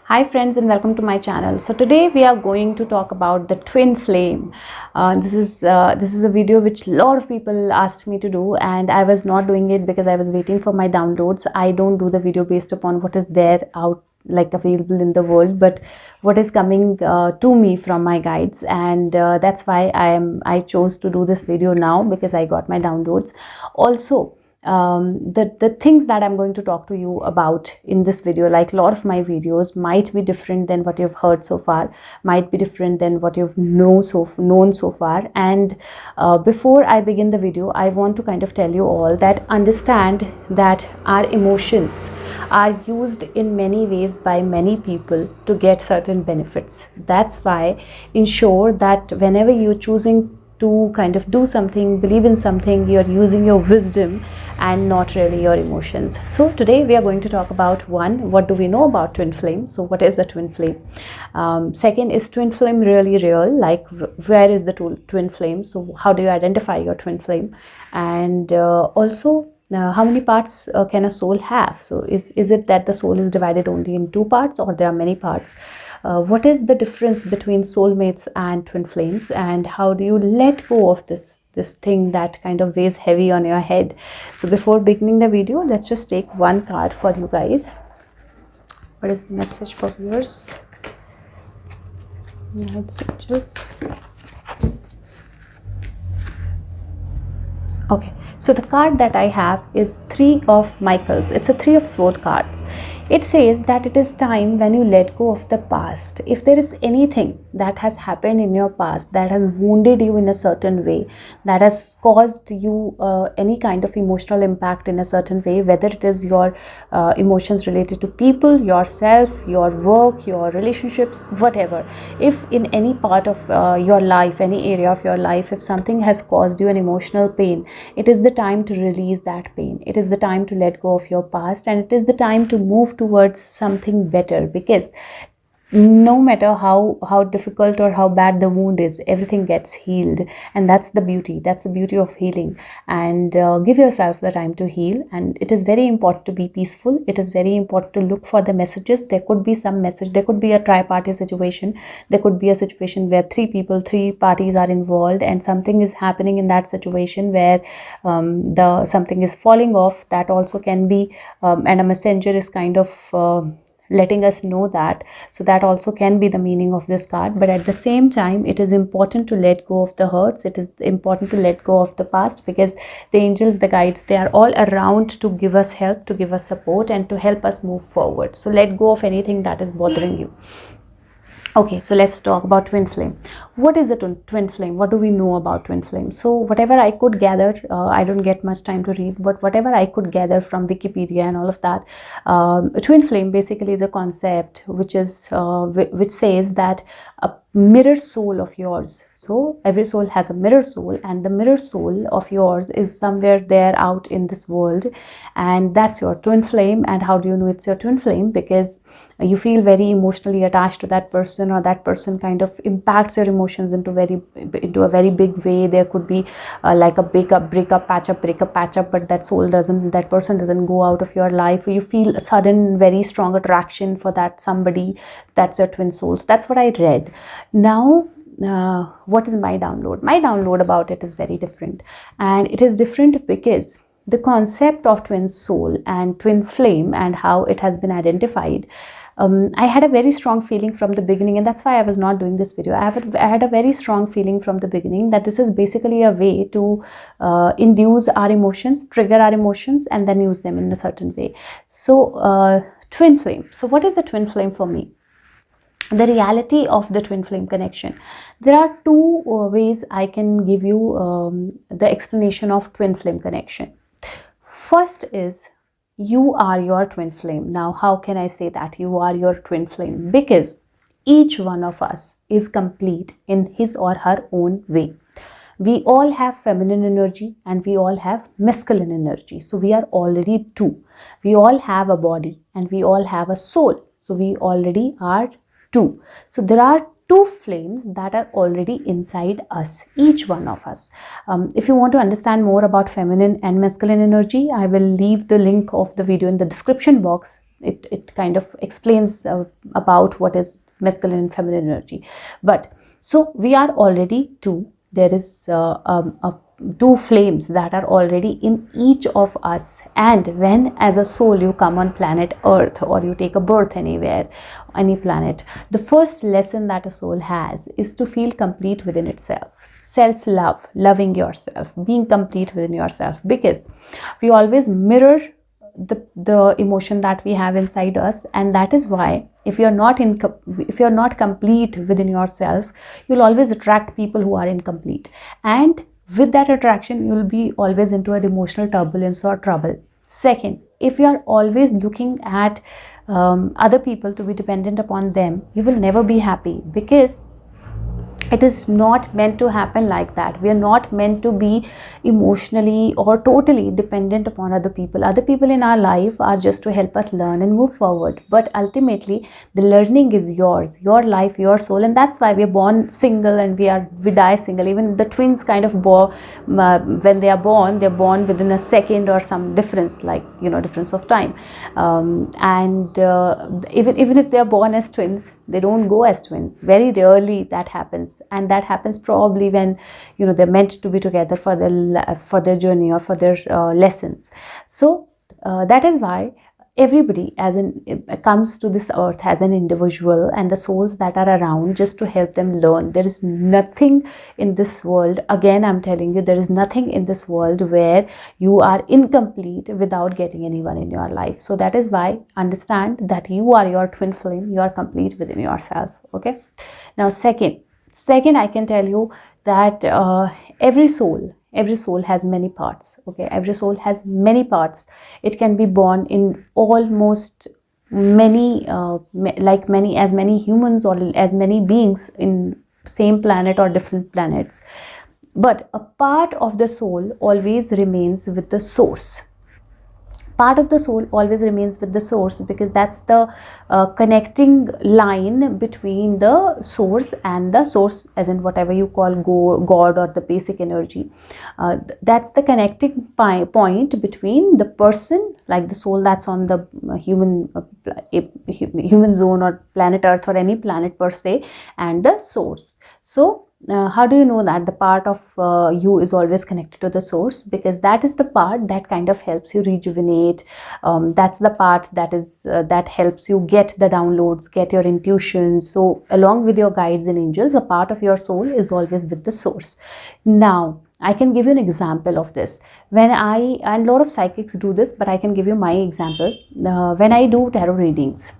Hi friends, and welcome to my channel. So today we are going to talk about the twin flame. This is a video which a lot of people asked me to do, and I was not doing it because I was waiting for my downloads. I don't do the video based upon what is there out like available in the world, but what is coming to me from my guides, and that's why I chose to do this video now because I got my downloads. Also, the things that I'm going to talk to you about in this video, like a lot of my videos might be different than what you've heard so far, might be different than what you've known so far. And before I begin the video, I want to kind of tell you all that understand that our emotions are used in many ways by many people to get certain benefits. That's why ensure that whenever you're choosing to kind of do something, believe in something, you're using your wisdom and not really your emotions. So today we are going to talk about one, what do we know about twin flame? So what is a twin flame? Second, is twin flame really real? Like where is the twin flame? So how do you identify your twin flame? And also, how many parts can a soul have? So is it that the soul is divided only in two parts, or there are many parts? What is the difference between soulmates and twin flames, and how do you let go of this thing that kind of weighs heavy on your head? So before beginning the video, let's just take one card for you guys. What is the message for viewers? Messages. Okay, so the card that I have is Three of Michaels. It's a Three of Swords cards. It says that it is time when you let go of the past. If there is anything that has happened in your past that has wounded you in a certain way, that has caused you any kind of emotional impact in a certain way, whether it is your emotions related to people, yourself, your work, your relationships, whatever. If in any part of your life, any area of your life, if something has caused you an emotional pain, it is the time to release that pain. It is the time to let go of your past, and it is the time to move towards something better, because no matter how difficult or how bad the wound is, everything gets healed. And that's the beauty of healing. And give yourself the time to heal. And it is very important to be peaceful. It is very important to look for the messages. There could be some message, there could be a tri-party situation, there could be a situation where three parties are involved, and something is happening in that situation where the something is falling off. That also can be and a messenger is kind of letting us know that. So that also can be the meaning of this card. But at the same time, it is important to let go of the hurts. It is important to let go of the past, because the angels, the guides, they are all around to give us help, to give us support, and to help us move forward. So let go of anything that is bothering you. Okay, so let's talk about twin flame. What is a twin flame? What do we know about twin flame? So whatever I could gather, I don't get much time to read, but whatever I could gather from Wikipedia and all of that, a twin flame basically is a concept which is which says that a mirror soul of yours. So every soul has a mirror soul, and the mirror soul of yours is somewhere there out in this world, and that's your twin flame. And how do you know it's your twin flame? Because you feel very emotionally attached to that person, or that person kind of impacts your emotions into a very big way. There could be like a breakup, patch up, but that person doesn't go out of your life, or you feel a sudden very strong attraction for that somebody. That's your twin souls. That's what I read. Now what is my download? My download about it is very different, and it is different because the concept of twin soul and twin flame and how it has been identified, I had a very strong feeling from the beginning, and that's why I was not doing this video. I had a very strong feeling from the beginning that this is basically a way to induce our emotions, trigger our emotions, and then use them in a certain way. So twin flame. So what is the twin flame for me? The reality of the twin flame connection. There are two ways I can give you the explanation of twin flame connection. First is, you are your twin flame. Now, how can I say that you are your twin flame? Because each one of us is complete in his or her own way. We all have feminine energy and we all have masculine energy. So we are already two. We all have a body and we all have a soul. So we already are two. So there are two flames that are already inside us, each one of us. If you want to understand more about feminine and masculine energy, I will leave the link of the video in the description box. it kind of explains about what is masculine and feminine energy. But so we are already two. There is two flames that are already in each of us, and when as a soul you come on planet Earth, or you take a birth anywhere, any planet, the first lesson that a soul has is to feel complete within itself. Self-love, loving yourself, being complete within yourself, because we always mirror the emotion that we have inside us. And that is why if you're not complete within yourself, you'll always attract people who are incomplete, and with that attraction you'll be always into an emotional turbulence or trouble. Second, if you are always looking at other people to be dependent upon them, you will never be happy, because it is not meant to happen like that. We are not meant to be emotionally or totally dependent upon other people. Other people in our life are just to help us learn and move forward, but ultimately the learning is yours, your life, your soul. And that's why we are born single and we die single. Even the twins kind of when they are born, they're born within a second or some difference, like difference of time, and even if they are born as twins, they don't go as twins. Very rarely that happens, and that happens probably when they're meant to be together for their journey or for their lessons. So that is why everybody comes to this earth as an individual, and the souls that are around just to help them learn. There is nothing in this world, again I'm telling you, there is nothing in this world where you are incomplete without getting anyone in your life. So that is why understand that you are your twin flame, you are complete within yourself. Okay, now second I can tell you that every soul has many parts. Okay, every soul has many parts. It can be born in almost many as many humans or as many beings in same planet or different planets, but a part of the soul always remains with the source. Part of the soul always remains with the source, because that's the connecting line between the source and the source, as in whatever you call God or the basic energy. That's the connecting point between the person, like the soul that's on the human zone or planet Earth or any planet per se, and the source. So how do you know that the part of you is always connected to the source? Because that is the part that kind of helps you rejuvenate. That's the part that helps you get the downloads, get your intuitions. So along with your guides and angels, a part of your soul is always with the source. Now I can give you an example of this. And a lot of psychics do this, but I can give you my example. When I do tarot readings,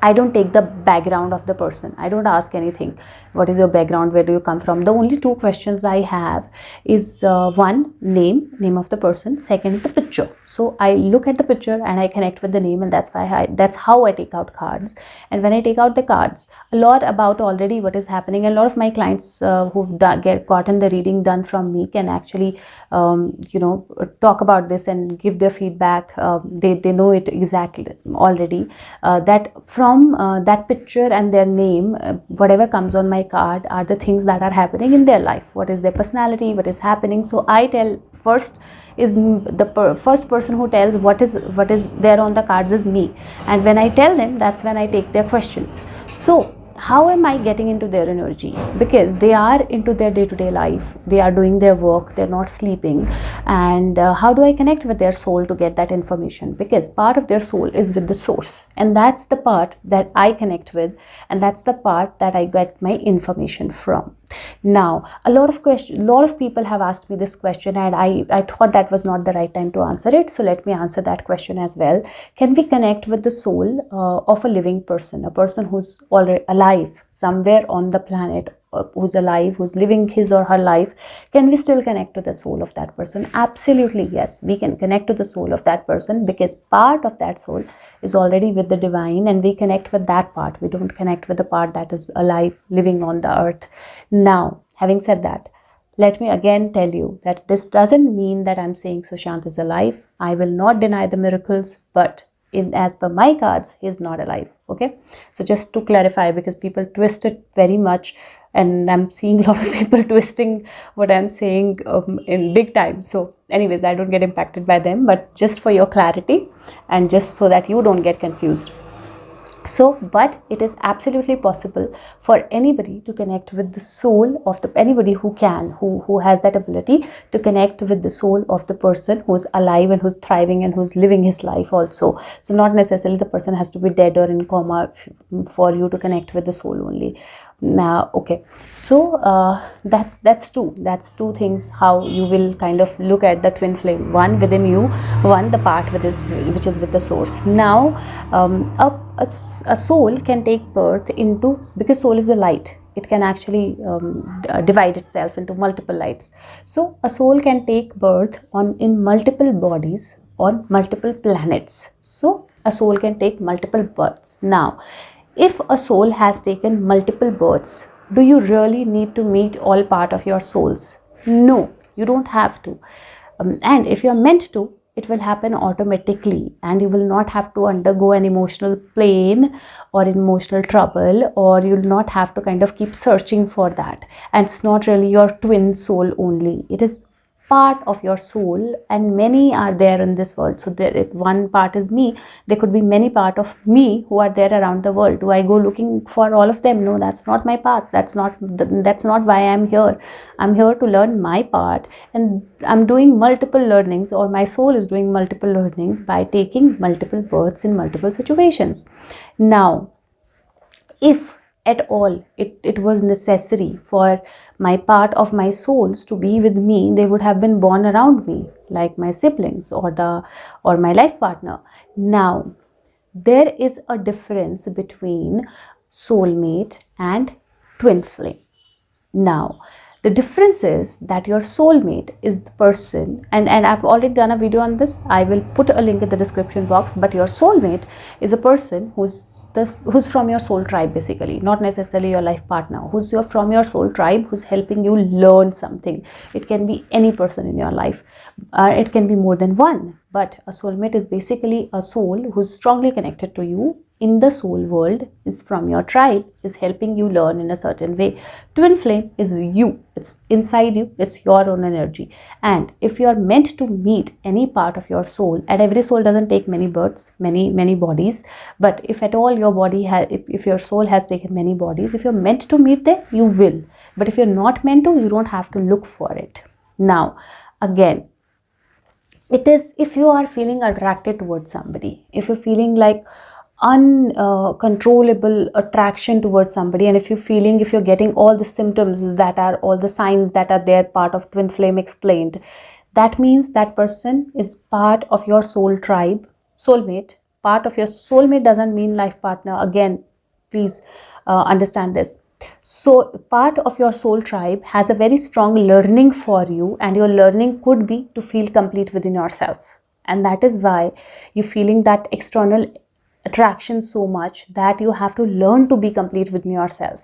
I don't take the background of the person. I don't ask anything. What is your background? Where do you come from? The only two questions I have is one, name of the person. Second, the picture. So I look at the picture and I connect with the name, and that's how I take out cards. And when I take out the cards, a lot about already what is happening. A lot of my clients who've gotten the reading done from me can actually talk about this and give their feedback. They know it exactly already. That from that picture and their name, whatever comes on my card are the things that are happening in their life. What is their personality? What is happening? So I tell first is the first person who tells what is there on the cards is me, and when I tell them, that's when I take their questions. So how am I getting into their energy? Because they are into their day-to-day life, they are doing their work, they're not sleeping. And how do I connect with their soul to get that information? Because part of their soul is with the source, and that's the part that I connect with, and that's the part that I get my information from. Now a lot of people have asked me this question, and I thought that was not the right time to answer it, so let me answer that question as well. Can we connect with the soul of a living person, a person who's already alive somewhere on the planet, who's alive, who's living his or her life? Can we still connect to the soul of that person? Absolutely yes, we can connect to the soul of that person, because part of that soul is already with the divine, and we connect with that part. We don't connect with the part that is alive, living on the earth. Now having said that, let me again tell you that this doesn't mean that I'm saying Sushant is alive. I will not deny the miracles, but in as per my cards, he is not alive. Okay, so just to clarify, because people twist it very much, and I'm seeing a lot of people twisting what I'm saying in big time. So anyways, I don't get impacted by them, but just for your clarity and just so that you don't get confused. So, but it is absolutely possible for anybody to connect with the soul of the anybody who can, who has that ability to connect with the soul of the person who's alive and who's thriving and who's living his life also. So not necessarily the person has to be dead or in coma for you to connect with the soul only. Now, okay, so that's two things how you will kind of look at the twin flame, one within you, one the part which is with the source. Now a soul can take birth into, because soul is a light, it can actually divide itself into multiple lights. So a soul can take birth on in multiple bodies on multiple planets. So a soul can take multiple births. Now if a soul has taken multiple births, do you really need to meet all part of your souls? No, you don't have to. And if you're meant to, it will happen automatically, and you will not have to undergo an emotional pain or emotional trouble, or you'll not have to kind of keep searching for that. And it's not really your twin soul only. It is part of your soul, and many are there in this world. So there, if one part is me, there could be many part of me who are there around the world. Do I go looking for all of them? No, that's not my path. That's not why I'm here. I'm here to learn my part, and I'm doing multiple learnings, or my soul is doing multiple learnings by taking multiple births in multiple situations. Now if at all it was necessary for my part of my souls to be with me, they would have been born around me, like my siblings or my life partner. Now there is a difference between soulmate and twin flame. Now the difference is that your soulmate is the person, and I've already done a video on this, I will put a link in the description box. But your soulmate is a person who's from your soul tribe, basically, not necessarily your life partner, who's from your soul tribe, who's helping you learn something. It can be any person in your life, it can be more than one, but a soulmate is basically a soul who's strongly connected to you in the soul world, is from your tribe, is helping you learn in a certain way. Twin flame is you, it's inside you, it's your own energy. And if you are meant to meet any part of your soul, and every soul doesn't take many births, many bodies, but if at all your body has, if your soul has taken many bodies, if you're meant to meet them, you will. But if you're not meant to, you don't have to look for it. Now again, it is, if you are feeling attracted towards somebody, if you're feeling like uncontrollable attraction towards somebody, and if you're getting all the symptoms that are, all the signs that are there, part of twin flame explained, that means that person is part of your soul tribe, soulmate. Part of your soulmate doesn't mean life partner, again please understand this. So part of your soul tribe has a very strong learning for you, and your learning could be to feel complete within yourself, and that is why you're feeling that external attraction so much that you have to learn to be complete within yourself.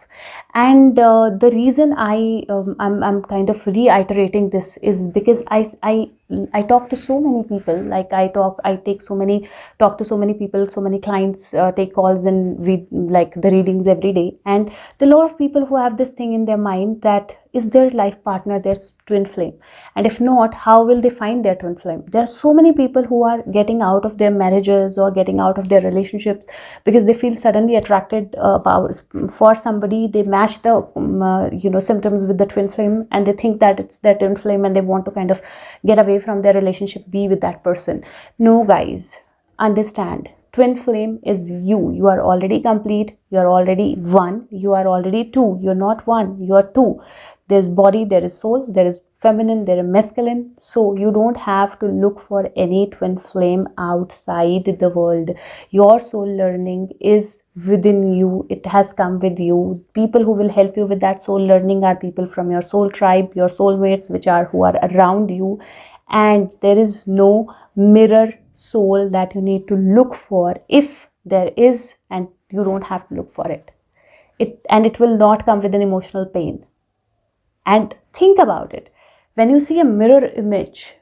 And the reason I'm kind of reiterating this is because I talk to so many people, like I talk to so many people, so many clients, take calls and read like the readings every day. And there are a lot of people who have this thing in their mind, that is their life partner their twin flame, and if not, how will they find their twin flame? There are so many people who are getting out of their marriages or getting out of their relationships because they feel suddenly attracted for somebody. They match the symptoms with the twin flame, and they think that it's their twin flame, and they want to kind of get away from their relationship, be with that person. No guys, understand, twin flame is you are already complete, you are already one, you are already two, you're not one, you are two. There's body, there is soul, there is feminine, there is masculine. So you don't have to look for any twin flame outside the world. Your soul learning is within you, it has come with you. People who will help you with that soul learning are people from your soul tribe, your soulmates, who are around you. And there is no mirror soul that you need to look for. If there is, and you don't have to look for it, it will not come with an emotional pain. And think about it, when you see a mirror image,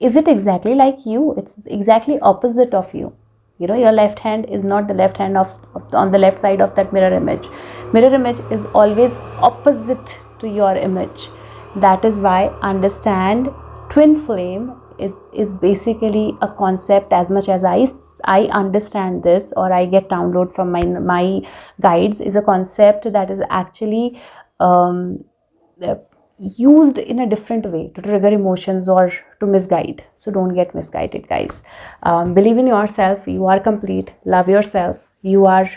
is it exactly like you? It's exactly opposite of you. You know, your left hand is not the left hand on the left side of that mirror image. Mirror image is always opposite to your image. That is why understand twin flame is basically a concept. As much as I understand this, or I get download from my guides, is a concept that is actually uh, used in a different way to trigger emotions or to misguide. So don't get misguided, guys. Believe in yourself. You are complete. Love yourself. You are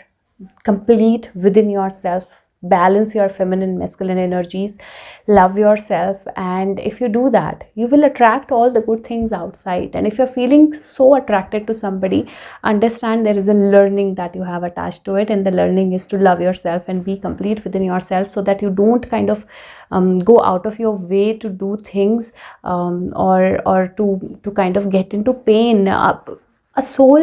complete within yourself. Balance your feminine masculine energies. Love yourself, and if you do that, you will attract all the good things outside. And if you're feeling so attracted to somebody, understand there is a learning that you have attached to it, and the learning is to love yourself and be complete within yourself, so that you don't kind of go out of your way to do things, or to kind of get into pain. A soul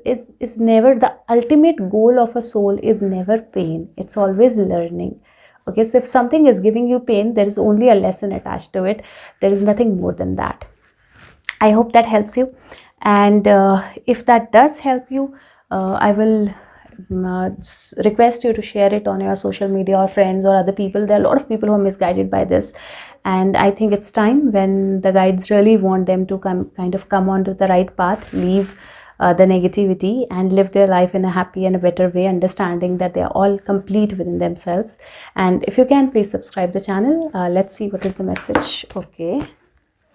is never, the ultimate goal of a soul is never pain. It's always learning. Okay, so if something is giving you pain, there is only a lesson attached to it. There is nothing more than that. I hope that helps you, and if that does help you, I will request you to share it on your social media or friends or other people. There are a lot of people who are misguided by this, and I think it's time, when the guides really want them to come onto the right path, leave the negativity and live their life in a happy and a better way, understanding that they are all complete within themselves. And if you can, please subscribe the channel. Let's see what is the message. Okay,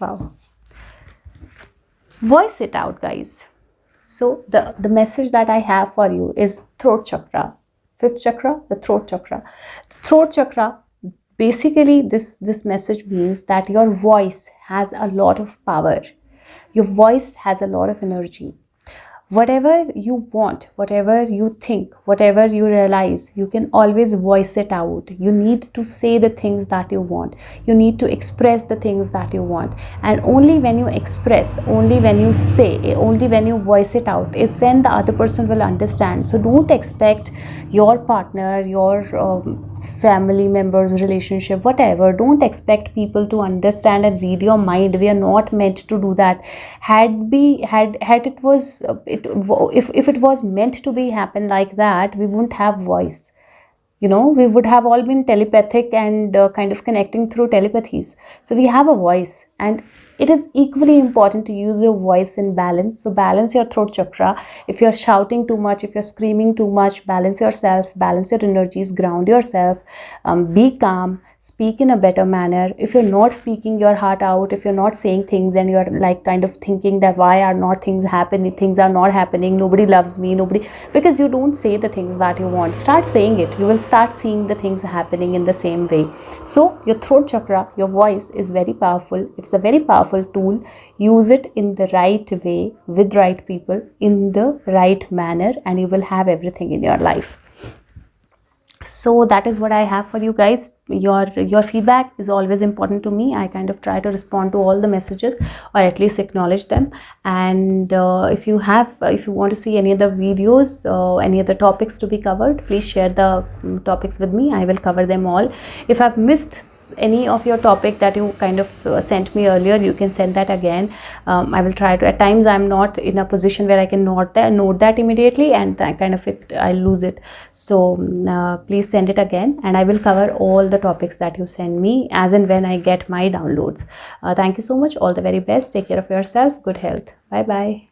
wow, voice it out, guys. So the message that I have for you is throat chakra, fifth chakra, the throat chakra. The throat chakra, basically this message means that your voice has a lot of power. Your voice has a lot of energy. Whatever you want, whatever you think, whatever you realize, you can always voice it out. You need to say the things that you want. You need to express the things that you want. And only when you express, only when you say, only when you voice it out is when the other person will understand. So don't expect your partner, your family members, relationship, whatever, don't expect people to understand and read your mind. We are not meant to do that. If it was meant to be happen like that, we wouldn't have voice. You know, we would have all been telepathic and kind of connecting through telepathies. So we have a voice, and it is equally important to use your voice in balance. So balance your throat chakra. If you're shouting too much, if you're screaming too much, balance yourself, balance your energies, ground yourself, be calm, speak in a better manner. If you're not speaking your heart out, if you're not saying things and you're like kind of thinking that why are not things happening, things are not happening, nobody loves me, nobody, because you don't say the things that you want. Start saying it. You will start seeing the things happening in the same way. So your throat chakra, your voice is very powerful. It's a very powerful tool. Use it in the right way, with right people, in the right manner, and you will have everything in your life. So that is what I have for you guys. Your feedback is always important to me. I kind of try to respond to all the messages, or at least acknowledge them. And if you want to see any other videos, any other topics to be covered, please share the topics with me. I will cover them all. If I've missed any of your topic that you kind of sent me earlier, you can send that again. I will try to. At times I'm not in a position where I can note that immediately, and I lose it. So please send it again, and I will cover all the topics that you send me as and when I get my downloads. Thank you so much. All the very best. Take care of yourself. Good health. Bye bye.